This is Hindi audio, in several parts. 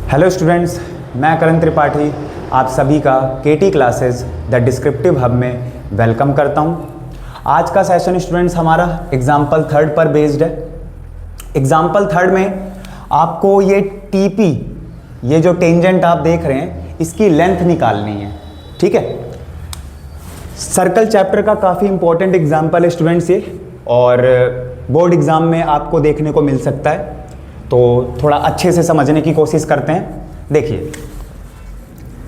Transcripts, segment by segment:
हेलो स्टूडेंट्स, मैं करण त्रिपाठी आप सभी का केटी क्लासेस द डिस्क्रिप्टिव हब में वेलकम करता हूं। आज का सेशन स्टूडेंट्स हमारा एग्जाम्पल थर्ड पर बेस्ड है। एग्जाम्पल थर्ड में आपको ये टीपी, ये जो टेंजेंट आप देख रहे हैं, इसकी लेंथ निकालनी है। ठीक है, सर्कल चैप्टर का काफ़ी इंपॉर्टेंट एग्जाम्पल है स्टूडेंट्स ये, और बोर्ड एग्जाम में आपको देखने को मिल सकता है, तो थोड़ा अच्छे से समझने की कोशिश करते हैं। देखिए,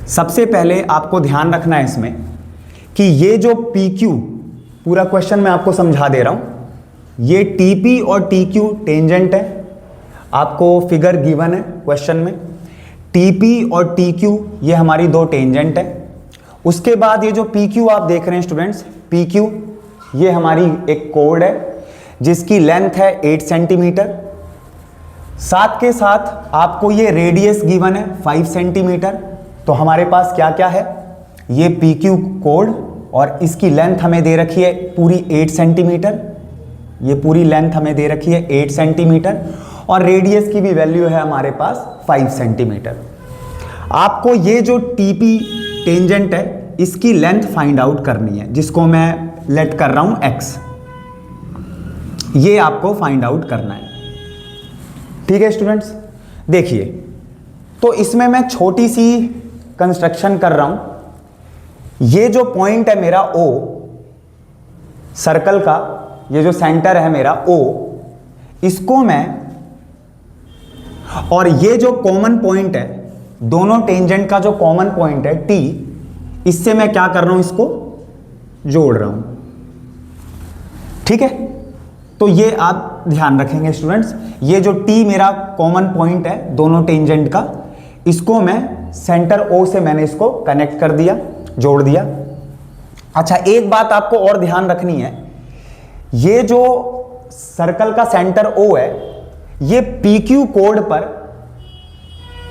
सबसे पहले आपको ध्यान रखना है इसमें कि ये जो PQ, पूरा क्वेश्चन मैं आपको समझा दे रहा हूं। ये TP और TQ टेंजेंट है, आपको फिगर गिवन है क्वेश्चन में। TP और TQ ये हमारी दो टेंजेंट है। उसके बाद ये जो PQ आप देख रहे हैं स्टूडेंट्स, PQ ये हमारी एक कोड है जिसकी लेंथ है 8 सेंटीमीटर। साथ के साथ आपको ये रेडियस गिवन है 5 सेंटीमीटर। तो हमारे पास क्या क्या है, ये PQ कोड और इसकी लेंथ हमें दे रखी है पूरी 8 सेंटीमीटर। ये पूरी लेंथ हमें दे रखी है 8 सेंटीमीटर और रेडियस की भी वैल्यू है हमारे पास 5 सेंटीमीटर। आपको ये जो TP टेंजेंट है इसकी लेंथ फाइंड आउट करनी है, जिसको मैं लेट कर रहा हूं X। ये आपको फाइंड आउट करना है। ठीक है स्टूडेंट्स, देखिए, तो इसमें मैं छोटी सी कंस्ट्रक्शन कर रहा हूं। ये जो पॉइंट है मेरा O, सर्कल का ये जो सेंटर है मेरा O, इसको मैं, और ये जो कॉमन पॉइंट है, दोनों टेंजेंट का जो कॉमन पॉइंट है T, इससे मैं क्या कर रहा हूं, इसको जोड़ रहा हूं। ठीक है, तो ये आप ध्यान रखेंगे स्टूडेंट्स। ये जो T मेरा कॉमन पॉइंट है दोनों टेंजेंट का, इसको मैं सेंटर O से मैंने इसको कनेक्ट कर दिया, जोड़ दिया। अच्छा, एक बात आपको और ध्यान रखनी है, ये जो सर्कल का सेंटर O है, ये PQ कोड पर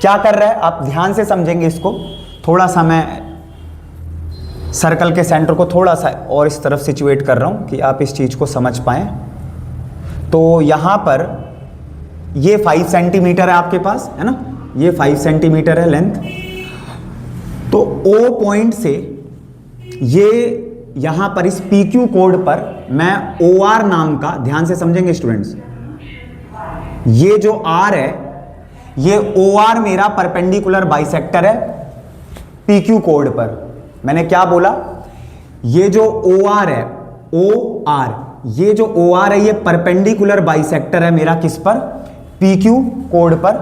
क्या कर रहा है, आप ध्यान से समझेंगे इसको। थोड़ा सा मैं सर्कल के सेंटर को थोड़ा सा और इस तरफ सिचुएट कर रहा हूं कि आप इस चीज को समझ पाएं। तो यहां पर ये 5 सेंटीमीटर है आपके पास, है ना, ये 5 सेंटीमीटर है लेंथ। तो O पॉइंट से ये यहां पर इस PQ कोड पर मैं OR नाम का, ध्यान से समझेंगे स्टूडेंट्स, ये जो R है, ये OR मेरा परपेंडिकुलर बाइसेक्टर है PQ कोड पर। मैंने क्या बोला, ये जो OR है, OR, ये जो OR है ये परपेंडिकुलर बाइसेक्टर है मेरा किस पर, PQ कोड पर,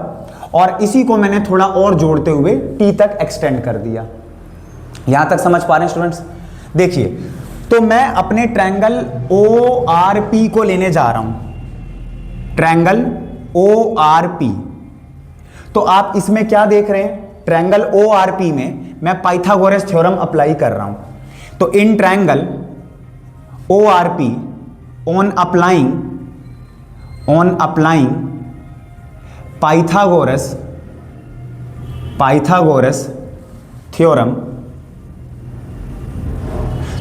और इसी को मैंने थोड़ा और जोड़ते हुए T तक एक्सटेंड कर दिया। यहां तक समझ पा रहे हैं स्टूडेंट्स? देखिए, तो मैं अपने ट्रायंगल ORP को लेने जा रहा हूं, ट्रायंगल ORP। तो आप इसमें क्या देख रहे हैं, ट्रायंगल ORP में मैं पाइथागोरस थ्योरम अप्लाई कर रहा हूं। तो in triangle ORP, on applying Pythagoras theorem,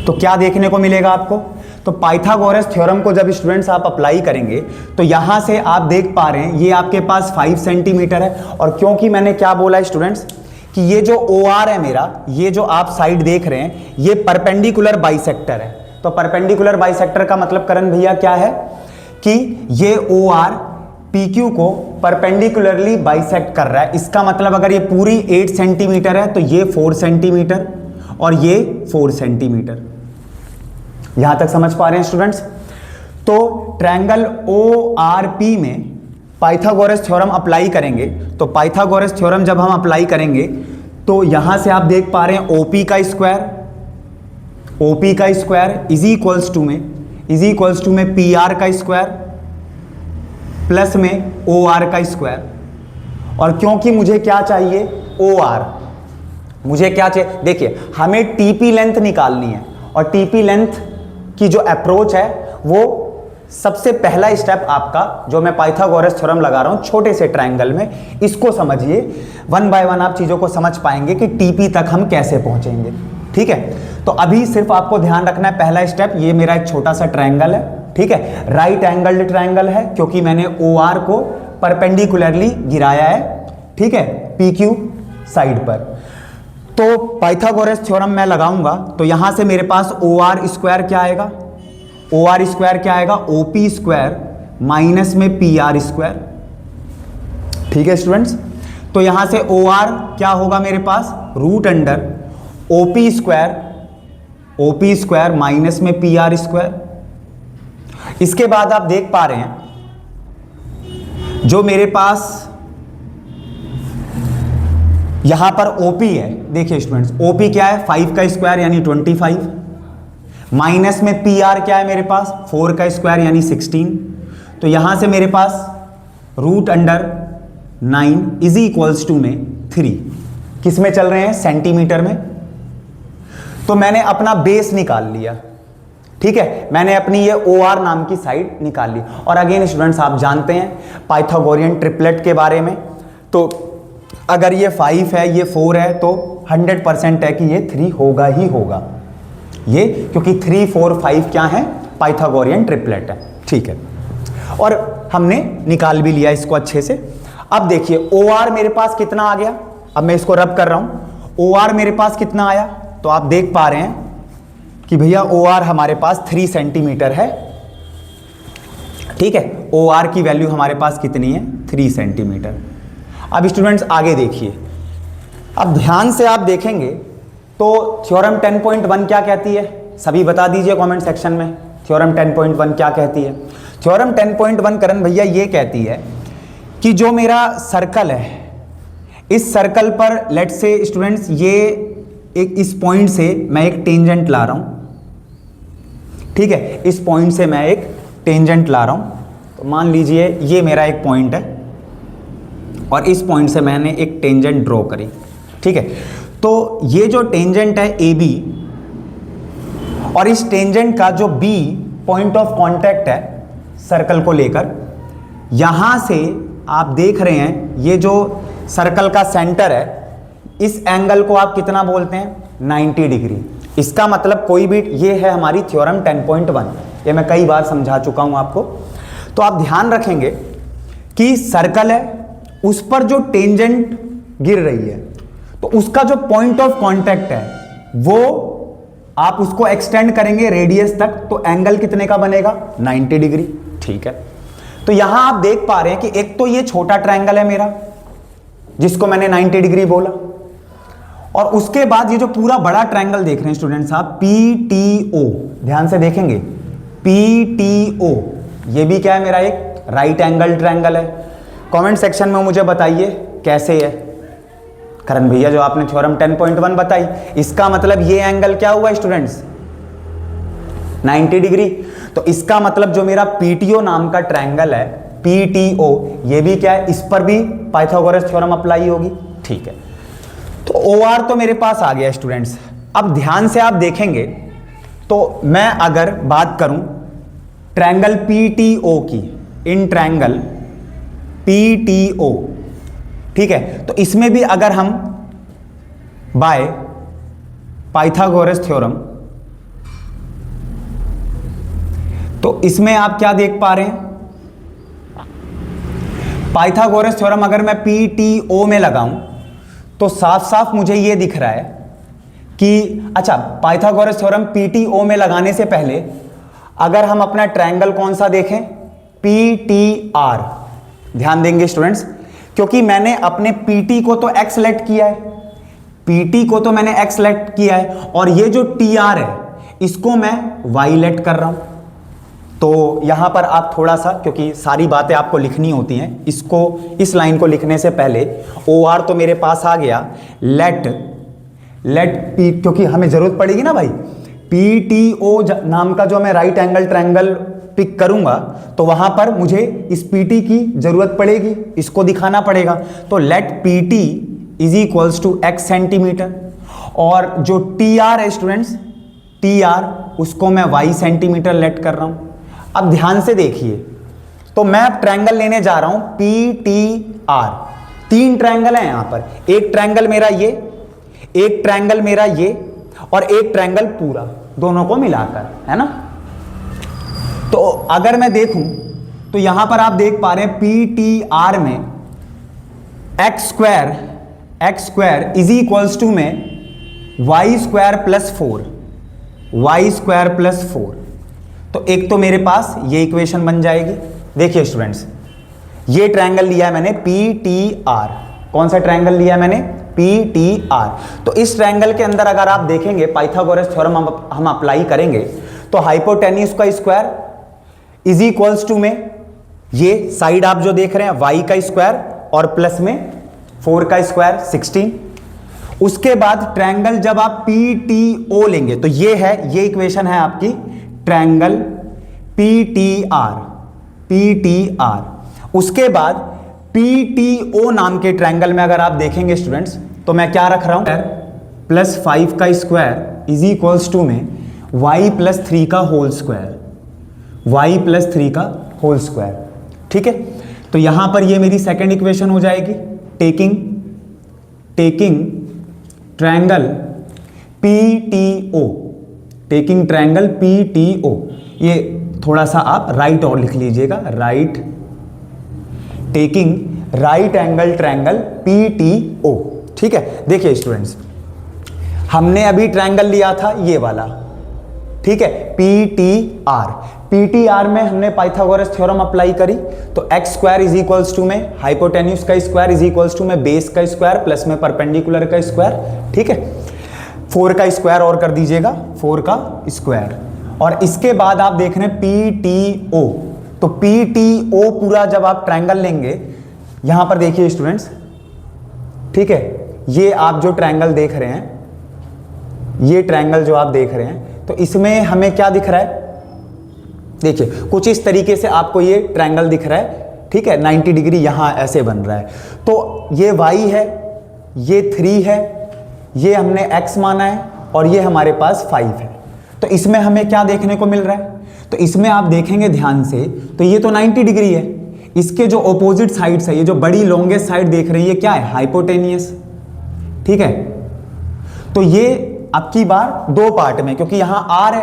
तो क्या देखने को मिलेगा आपको, तो पाइथागोरस थ्योरम को जब स्टूडेंट्स आप अप्लाई करेंगे तो यहां से आप देख पा रहे हैं ये आपके पास 5 सेंटीमीटर है। और क्योंकि मैंने क्या बोला स्टूडेंट्स कि ये जो OR है मेरा, ये जो आप साइड देख रहे हैं, ये परपेंडिकुलर बाइसेक्टर है। तो परपेंडिकुलर बाइसेक्टर का मतलब करण भैया क्या है कि ये OR PQ को परपेंडिकुलरली बाइसेक्ट कर रहा है। इसका मतलब अगर ये पूरी 8 सेंटीमीटर है तो ये 4 सेंटीमीटर और ये 4 सेंटीमीटर। यहां तक समझ पा रहे हैं स्टूडेंट्स? तो ट्रायंगल ORP में पाइथागोरस थ्योरम अप्लाई करेंगे, तो पाइथागोरस थ्योरम जब हम अप्लाई करेंगे तो यहां से आप देख पा रहे हैं OP का स्क्वायर इज इक्वल्स टू में PR का स्क्वायर प्लस में OR का स्क्वायर। और क्योंकि मुझे क्या चाहिए, OR, मुझे क्या चाहिए, देखिए हमें TP लेंथ निकालनी है, और TP लेंथ की जो अप्रोच है वो सबसे पहला स्टेप आपका, जो मैं पाइथागोरस थ्योरम लगा रहा हूं छोटे से ट्रायंगल में, इसको समझिए। वन बाय वन आप चीजों को समझ पाएंगे कि TP तक हम कैसे पहुंचेंगे। ठीक है, तो अभी सिर्फ आपको ध्यान रखना है, पहला स्टेप, ये मेरा एक छोटा सा ट्रायंगल है, ठीक है, राइट एंगल्ड ट्रायंगल है, क्योंकि मैंने OR को परपेंडिकुलरली गिराया है, ठीक है, पी क्यू साइड पर। तो पाइथागोरस थ्योरम मैं लगाऊंगा तो यहां से मेरे पास ओ आर स्क्वायर क्या आएगा, ओ आर स्क्वायर क्या आएगा, ओ पी स्क्वायर माइनस में पी आर स्क्वायर। ठीक है स्टूडेंट्स, तो यहां से ओ आर क्या होगा मेरे पास, root under OP square minus में पी आर स्क्वायर। इसके बाद आप देख पा रहे हैं जो मेरे पास यहां पर ओपी है, देखिए स्टूडेंट्स ओपी क्या है, 5 का स्क्वायर यानी 25, माइनस में पी आर क्या है मेरे पास, 4 का स्क्वायर यानी 16। तो यहां से मेरे पास root under 9 is equals to में 3, किस में चल रहे हैं, सेंटीमीटर में। तो मैंने अपना बेस निकाल लिया, ठीक है, मैंने अपनी ये ओ आर नाम की साइड निकाल ली। और अगेन स्टूडेंट्स आप जानते हैं पाइथागोरियन ट्रिपलेट के बारे में, तो अगर ये 5 है ये 4 है तो 100% है कि ये 3 होगा ही होगा ये, क्योंकि 3 4 5 क्या है, पाइथागोरियन ट्रिपलेट है। ठीक है, और हमने निकाल भी लिया इसको अच्छे से। अब देखिए ओ आर मेरे पास कितना आ गया, अब मैं इसको रब कर रहा हूं, ओ आर मेरे पास कितना आया, तो आप देख पा रहे हैं कि भैया ओ आर हमारे पास 3 सेंटीमीटर है। ठीक है, ओ आर की वैल्यू हमारे पास कितनी है, 3 सेंटीमीटर। अब स्टूडेंट्स आगे देखिए, अब ध्यान से आप देखेंगे तो थ्योरम 10.1 क्या कहती है, सभी बता दीजिए कमेंट सेक्शन में, थ्योरम 10.1 क्या कहती है। थ्योरम 10.1 करण भैया ये कहती है कि जो मेरा सर्कल है, इस सर्कल पर लेट से स्टूडेंट्स ये एक इस पॉइंट से मैं एक टेंजेंट ला रहा हूं, ठीक है, इस पॉइंट से मैं एक टेंजेंट ला रहा हूं। तो मान लीजिए ये मेरा एक पॉइंट है और इस पॉइंट से मैंने एक टेंजेंट ड्रॉ करी, ठीक है। तो ये जो टेंजेंट है ए बी, और इस टेंजेंट का जो बी पॉइंट ऑफ कांटेक्ट है सर्कल को लेकर, यहां से आप देख रहे हैं ये जो सर्कल का सेंटर है, इस एंगल को आप कितना बोलते हैं, 90 डिग्री। इसका मतलब कोई भी, ये है हमारी थ्योरम 10.1, ये मैं कई बार समझा चुका हूं आपको। तो आप ध्यान रखेंगे कि सर्कल है, उस पर जो टेंजेंट गिर रही है, तो उसका जो पॉइंट ऑफ कांटेक्ट है वो आप उसको एक्सटेंड करेंगे रेडियस तक, तो एंगल कितने का बनेगा, 90 डिग्री। ठीक है, तो यहां आप देख पा रहे हैं कि एक तो ये छोटा ट्रायंगल है मेरा जिसको मैंने 90 डिग्री बोला, और उसके बाद ये जो पूरा बड़ा ट्रायंगल देख रहे हैं स्टूडेंट्स आप, पीटीओ, ध्यान से देखेंगे पीटीओ, ये भी क्या है मेरा, एक राइट एंगल ट्रायंगल है। कमेंट सेक्शन में मुझे बताइए कैसे है करण भैया, जो आपने थ्योरम 10.1 बताई, इसका मतलब ये एंगल क्या हुआ स्टूडेंट्स, 90 डिग्री। तो इसका मतलब जो मेरा पीटीओ नाम का ट्रायंगल है, पीटीओ, ये भी क्या है, इस पर भी पाइथागोरस थ्योरम अप्लाई होगी। ठीक है, तो ओ आर तो मेरे पास आ गया स्टूडेंट्स। अब ध्यान से आप देखेंगे तो मैं अगर बात करूं ट्रायंगल पीटीओ की, इन ट्रायंगल पीटीओ, ठीक है, तो इसमें भी अगर हम बाय पाइथागोरस थ्योरम, तो इसमें आप क्या देख पा रहे हैं, पाइथागोरस थ्योरम अगर मैं पीटीओ में लगाऊं तो साफ साफ मुझे यह दिख रहा है कि, अच्छा पाइथागोरस थ्योरम पीटीओ में लगाने से पहले अगर हम अपना ट्रायंगल कौन सा देखें, पीटीआर, ध्यान देंगे स्टूडेंट्स, क्योंकि मैंने अपने पीटी को तो एक्स लेट किया है, पीटी को तो मैंने एक्स लेट किया है, और ये जो टी आर है इसको मैं वाई लेट कर रहा हूं। तो यहां पर आप थोड़ा सा, क्योंकि सारी बातें आपको लिखनी होती हैं, इसको, इस लाइन को लिखने से पहले ओ आर तो मेरे पास आ गया, लेट पी, क्योंकि हमें जरूरत पड़ेगी ना भाई, पीटीओ नाम का जो मैं राइट एंगल ट्रायंगल पिक करूंगा तो वहां पर मुझे इस पीटी की जरूरत पड़ेगी, इसको दिखाना पड़ेगा। तो let PT is equals to x centimetre, और जो टी आर है स्टूडेंट्स, टी आर, उसको मैं वाई सेंटीमीटर लेट कर रहा हूं। अब ध्यान से देखिए, तो मैं ट्रायंगल लेने जा रहा हूं पी टी आर, 3 ट्रायंगल है यहां पर, एक ट्रायंगल मेरा ये, एक ट्रायंगल मेरा ये, और एक ट्रायंगल पूरा, दोनों को मिलाकर, है ना। तो अगर मैं देखूं तो यहां पर आप देख पा रहे हैं पी टी आर में X square X square is equals to में Y square plus 4, Y square plus 4। तो एक तो मेरे पास ये इक्वेशन बन जाएगी। देखिए स्टूडेंट्स, ये ट्रायंगल लिया है मैंने पी टी आर। कौन सा ट्रायंगल लिया है मैंने? P T are. तो इस ट्रायंगल के अंदर अगर आप देखेंगे पाइथागोरस थ्योरम हम अप्लाई करेंगे तो हाइपोटेन्यूज का स्क्वायर इज इक्वल्स टू में ये साइड आप जो देख रहे हैं वाई का स्क्वायर और प्लस में 4 का स्क्वायर 16। उसके बाद ट्रायंगल जब आप पी टी ओ लेंगे तो ये है, ये इक्वेशन है आपकी triangle P T are, P T are. उसके बाद पी टी ओ नाम के ट्रायंगल में अगर आप देखेंगे स्टूडेंट्स तो मैं क्या रख रहा हूं? प्लस 5 का स्क्वायर इज इक्वल्स टू में y प्लस 3 का होल स्क्वायर, y प्लस 3 का होल स्क्वायर। ठीक है, तो यहां पर ये मेरी सेकेंड इक्वेशन हो जाएगी। Taking triangle PTO, taking triangle PTO। ये थोड़ा सा आप राइट और लिख लीजिएगा, right, taking right angle triangle PTO। ठीक है, देखिए स्टूडेंट्स, हमने अभी ट्रायंगल लिया था ये वाला, ठीक है, PTR। PTR में हमने पाइथागोरस थ्योरम अप्लाई करी तो x square is equals to में हाइपोटेन्यूज का स्क्वायर इज इक्वल्स टू में बेस का स्क्वायर प्लस में परपेंडिकुलर का स्क्वायर। ठीक है, 4 का स्क्वायर और कर दीजिएगा, 4 का स्क्वायर। और इसके बाद आप देख रहे हैं PTO। तो PTO पूरा जब आप ट्रायंगल लेंगे, यहां पर देखिए स्टूडेंट्स, ठीक है, ये आप जो ट्रायंगल देख रहे हैं, ये ट्रायंगल जो आप देख रहे हैं, तो इसमें हमें क्या दिख रहा है? देखिए कुछ इस तरीके से आपको ये ट्रायंगल दिख रहा है। ठीक है, 90 डिग्री यहां ऐसे बन रहा है। तो ये y है, ये 3 है, ये हमने x माना है और ये हमारे पास 5 है। तो इसमें हमें क्या देखने को मिल रहा है? तो इसमें आप देखेंगे ध्यान से तो ये तो 90 डिग्री है, इसके जो ऑपोजिट साइड्स है, ये जो बड़ी लॉन्गेस्ट साइड देख रही है, क्या है? हाइपोटेनियस। ठीक है, तो ये अब की बार 2 पार्ट में, क्योंकि यहां r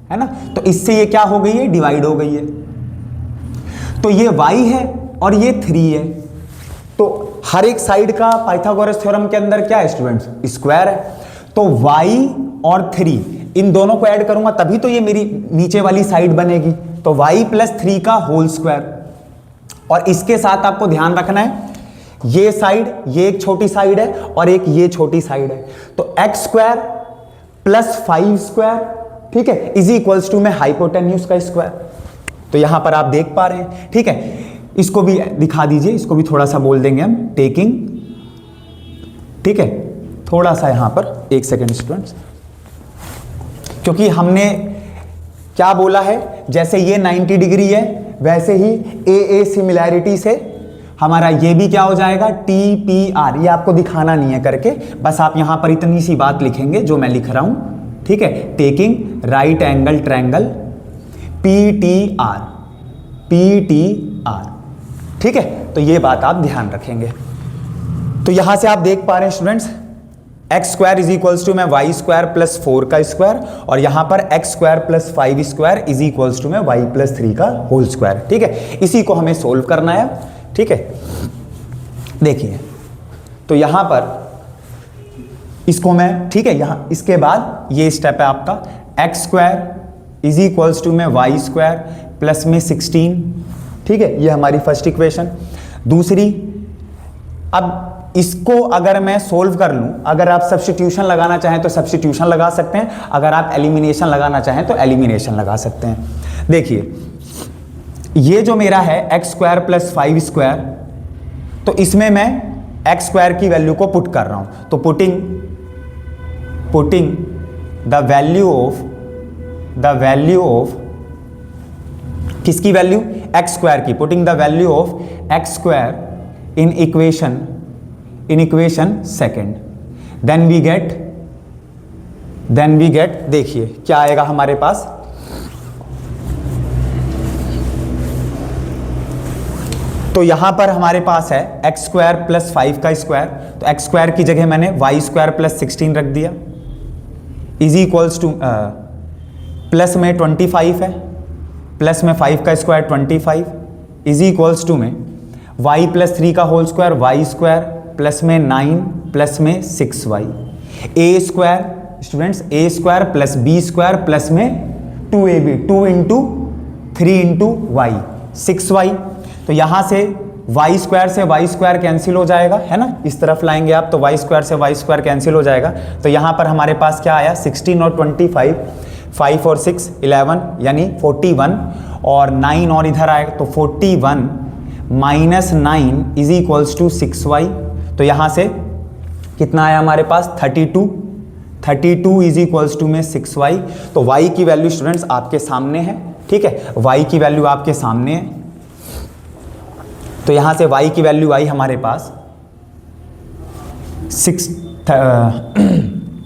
है ना, तो इससे ये क्या हो गई है? डिवाइड हो गई है। तो ये y है और ये 3 है। तो हर एक साइड का पाइथागोरस थ्योरम के अंदर क्या है स्टूडेंट्स? स्क्वायर है। तो y और 3 इन दोनों को ऐड करूंगा तभी तो ये मेरी नीचे वाली साइड बनेगी। तो y प्लस 3 का होल स्क्वायर। और इसके साथ आपको ध्यान रखना है, ये साइड, ये एक छोटी साइड है और एक ये छोटी साइड है। तो एक्स स्क्वायर प्लस 5 स्क्वायर, ठीक है, इज इक्वल्स टू में हाइपोटेन्यूज का स्क्वायर। तो यहां पर आप देख पा रहे हैं। ठीक है, इसको भी दिखा दीजिए, इसको भी थोड़ा सा बोल देंगे हम, टेकिंग, ठीक है, थोड़ा सा यहां पर 1 सेकेंड स्टूडेंट्स, क्योंकि हमने क्या बोला है, जैसे ये 90 डिग्री है वैसे ही ए सिमिलैरिटी से हमारा ये भी क्या हो जाएगा? TPR। ये आपको दिखाना नहीं है करके, बस आप यहां पर इतनी सी बात लिखेंगे जो मैं लिख रहा हूं। ठीक है, taking right angle triangle PTR, PTR। ठीक है, तो ये बात आप ध्यान रखेंगे। तो यहां से आप देख पा रहे हैं students, x square is equals to में वाई स्क्वायर प्लस 4 का स्क्वायर, और यहां पर x square plus 5 square is equals to में वाई प्लस 3 का होल स्क्वायर। ठीक है, इसी को हमें सोल्व करना है। ठीक है, देखिए, तो यहां पर इसको मैं, ठीक है, यहां इसके बाद ये स्टेप है आपका, x square is equals to में वाई स्क्वायर प्लस में 16। ठीक है, ये हमारी फर्स्ट इक्वेशन। दूसरी, अब इसको अगर मैं सोल्व कर लूं, अगर आप सब्स्टिट्यूशन लगाना चाहें तो सब्स्टिट्यूशन लगा सकते हैं, अगर आप एलिमिनेशन लगाना चाहें तो एलिमिनेशन लगा सकते हैं। देखिए, ये जो मेरा है एक्स स्क्वायर प्लस 5 स्क्वायर, तो इसमें मैं एक्स स्क्वायर की वैल्यू को पुट कर रहा हूं। तो पुटिंग द वैल्यू ऑफ किसकी वैल्यू? एक्स स्क्वायर की। Putting the value of x square in equation second, then we get, देखिए क्या आएगा हमारे पास, तो यहां पर हमारे पास है एक्स स्क्वायर प्लस 5 का स्क्वायर, तो एक्स स्क्वायर की जगह मैंने वाई स्क्वायर प्लस 16 रख दिया, इज इक्वल्स टू प्लस में 25 है, प्लस में 5 का स्क्वायर 25 इज इक्वल्स टू में वाई प्लस 3 का whole square, Y square plus में 9 प्लस में 6y, A square students A square plus B square plus में 2ab, 2 into 3 into Y 6y। तो यहाँ से वाई स्क्वायर से वाई स्क्वायर कैंसिल हो जाएगा, है ना, इस तरफ लाएंगे आप तो वाई स्क्वायर से वाई स्क्वायर कैंसिल हो जाएगा। तो यहाँ पर हमारे पास क्या आया 16 और 25, 5 और 6 11 यानी 41 और 9 और इधर आएगा तो 41 minus 9 is equals to 6y। तो यहाँ से कितना आया हमारे पास 32 इज इक्वल्स टू में 6y। तो y की वैल्यू स्टूडेंट्स आपके सामने है, ठीक है, y की वैल्यू आपके सामने है। तो यहाँ से y की वैल्यू आई हमारे पास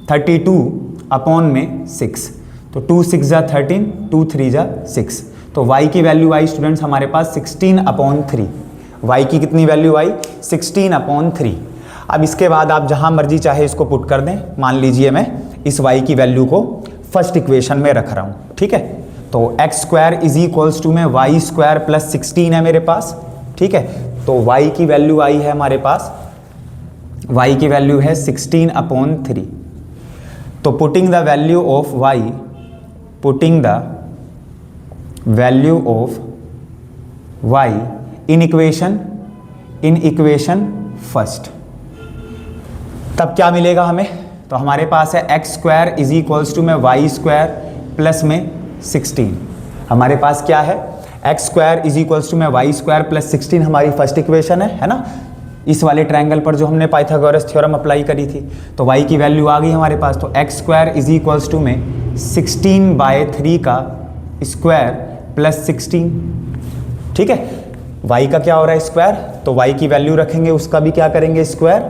32 अपॉन में 6, तो 2 6 जा 13, 2 3 जा 6। तो y की वैल्यू आई स्टूडेंट्स हमारे पास 16/3। y की कितनी वैल्यू आई 16/3। अब इसके बाद आप जहाँ मर्जी चाहे इसको पुट कर दें। मान लीजिए मैं इस y की वैल्यू को फर्स्ट इक्वेशन में रख रहा हूँ, ठीक है। तो x square is equals to में वाई स्क्वायर प्लस 16 है मेरे पास, ठीक है। तो y की वैल्यू आई है हमारे पास, y की वैल्यू है 16/3। तो putting the value of y, putting the value of y in equation first, तब क्या मिलेगा हमें। तो हमारे पास है x square is equals to में वाई स्क्वायर प्लस में 16। हमारे पास क्या है x square is equals to में वाई स्क्वायर प्लस 16 हमारी फर्स्ट इक्वेशन है ना, इस वाले ट्रायंगल पर जो हमने पाइथागोरस थ्योरम अप्लाई करी थी। तो y की वैल्यू आ गई हमारे पास। तो x square is equals to में 16/3 का स्क्वायर प्लस 16, ठीक है। y का क्या हो रहा है स्क्वायर, तो y की वैल्यू रखेंगे, उसका भी क्या करेंगे स्क्वायर।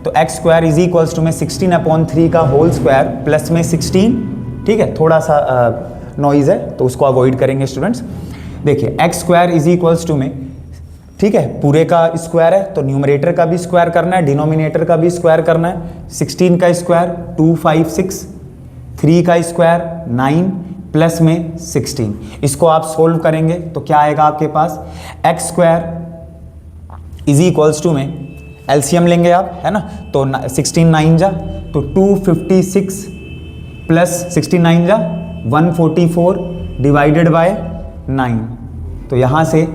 तो x square is equals to में 16/3 का होल स्क्वायर प्लस में 16, ठीक है। थोड़ा सा नॉइज है तो उसको अवॉइड करेंगे स्टूडेंट्स। देखिए x square is equals to में, ठीक है, पूरे का स्क्वायर है तो न्यूमरेटर का भी स्क्वायर करना है, डिनोमिनेटर का भी स्क्वायर करना है। 16 का स्क्वायर 256, 3 का स्क्वायर 9 प्लस में 16। इसको आप सोल्व करेंगे तो क्या आएगा आपके पास X square is equals to में एलसीएम लेंगे आप, है ना। तो 16 9 जा तो 256 प्लस 69 जा 144 डिवाइडेड बाय 9। तो यहाँ से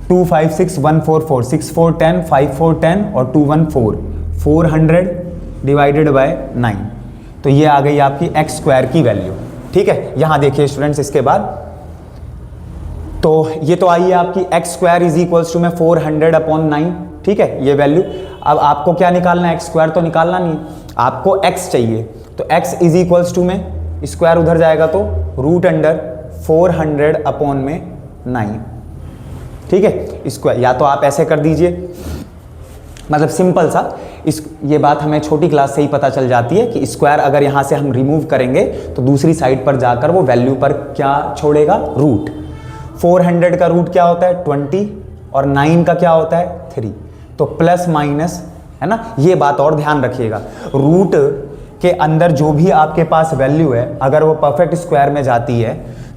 256 144 6 4 10 5 4 10 और 2 1 4 400 डिवाइडेड बाय 9। तो ये आ गई आपकी एक्स स्क्वायर की वैल्यू, ठीक है। यहाँ देखिए स्टूडेंट्स इसके बाद तो ये तो आई है आपकी x square is equals to में 400/9, ठीक है, ये वैल्यू। अब आपको क्या निकालना है, एक्स स्क्वायर तो निकालना नहीं, आपको एक्स चाहिए। तो एक्स इज इक्वल्स टू में स्क्वायर उधर जाएगा तो √400/9, ठीक है। स्क्वायर या तो आप ऐसे कर दीजिए, मतलब सिंपल सा ये बात हमें छोटी क्लास से ही पता चल जाती है कि स्क्वायर अगर यहाँ से हम रिमूव करेंगे तो दूसरी साइड पर जाकर वो वैल्यू पर क्या छोड़ेगा, रूट। 400 का रूट क्या होता है 20 और 9 का क्या होता है 3। तो प्लस माइनस, है ना, ये बात और ध्यान रखिएगा। रूट के अंदर जो भी आपके पास वैल्यू है अगर वो परफेक्ट स्क्वायर में जाती है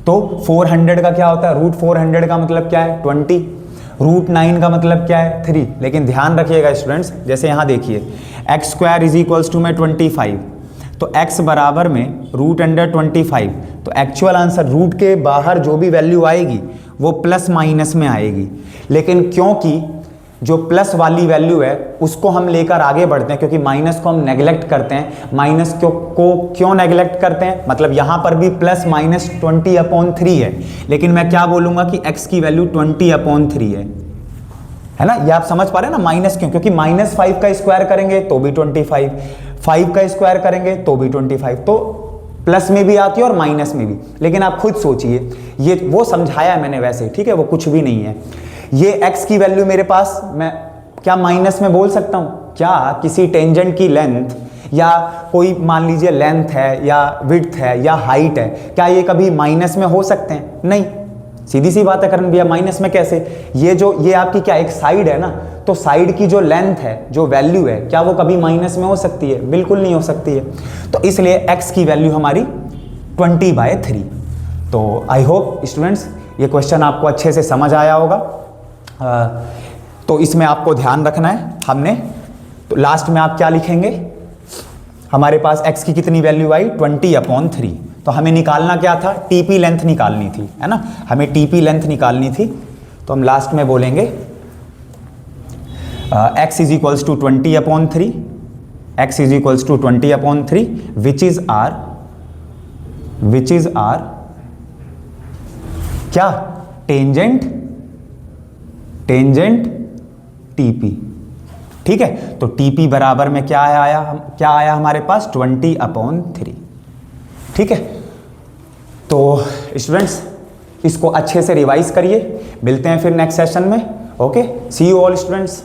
तो 400 का क्या होता है, √400 का मतलब क्या है 20, √9 का मतलब क्या है 3। लेकिन ध्यान रखिएगा स्टूडेंट्स, जैसे यहाँ देखिए x square is equals to में 25, तो x बराबर में √25। तो एक्चुअल आंसर रूट के बाहर जो भी वैल्यू आएगी वो प्लस माइनस में आएगी, लेकिन क्योंकि जो प्लस वाली वैल्यू है उसको हम लेकर आगे बढ़ते हैं, क्योंकि माइनस को हम नेग्लेक्ट करते हैं। माइनस को क्यों नेग्लेक्ट करते हैं, मतलब यहाँ पर भी प्लस माइनस 20/3 है, लेकिन मैं क्या बोलूँगा कि x की वैल्यू 20/3 है ना। ये आप समझ पा रहे हैं ना, माइनस क्यों, क्योंकि -5 का स्क्वायर करेंगे तो भी 25, 5 का स्क्वायर करेंगे तो भी 25। तो प्लस में भी आती है और माइनस में भी। लेकिन आप खुद सोचिए, ये वो समझाया है मैंने वैसे, ठीक है, वो कुछ भी नहीं है। ये x की वैल्यू मेरे पास मैं क्या माइनस में बोल सकता हूँ, क्या किसी टेंजेंट की लेंथ या कोई मान लीजिए लेंथ है या विड्थ है या हाइट है, क्या ये कभी माइनस में हो सकते हैं, नहीं। सीधी सी बात है करण भैया, माइनस में कैसे। ये आपकी क्या एक साइड है ना, तो साइड की जो लेंथ है, जो वैल्यू है, क्या वो कभी माइनस में हो सकती है, बिल्कुल नहीं हो सकती है। तो इसलिए x की वैल्यू हमारी 20/3। तो आई होप स्टूडेंट्स ये क्वेश्चन आपको अच्छे से समझ आया होगा। तो इसमें आपको ध्यान रखना है, हमने तो लास्ट में आप क्या लिखेंगे, हमारे पास x की कितनी वैल्यू आई 20/3, तो हमें निकालना क्या था, टीपी लेंथ निकालनी थी, है ना, हमें टीपी लेंथ निकालनी थी। तो हम लास्ट में बोलेंगे x is equals to 20/3, x is equals to 20/3 which is R क्या, टेंजेंट टीपी। ठीक है, तो टीपी बराबर में क्या आया हमारे पास 20/3। ठीक है, तो स्टूडेंट्स इसको अच्छे से रिवाइज करिए, मिलते हैं फिर नेक्स्ट सेशन में। Okay, see you all students.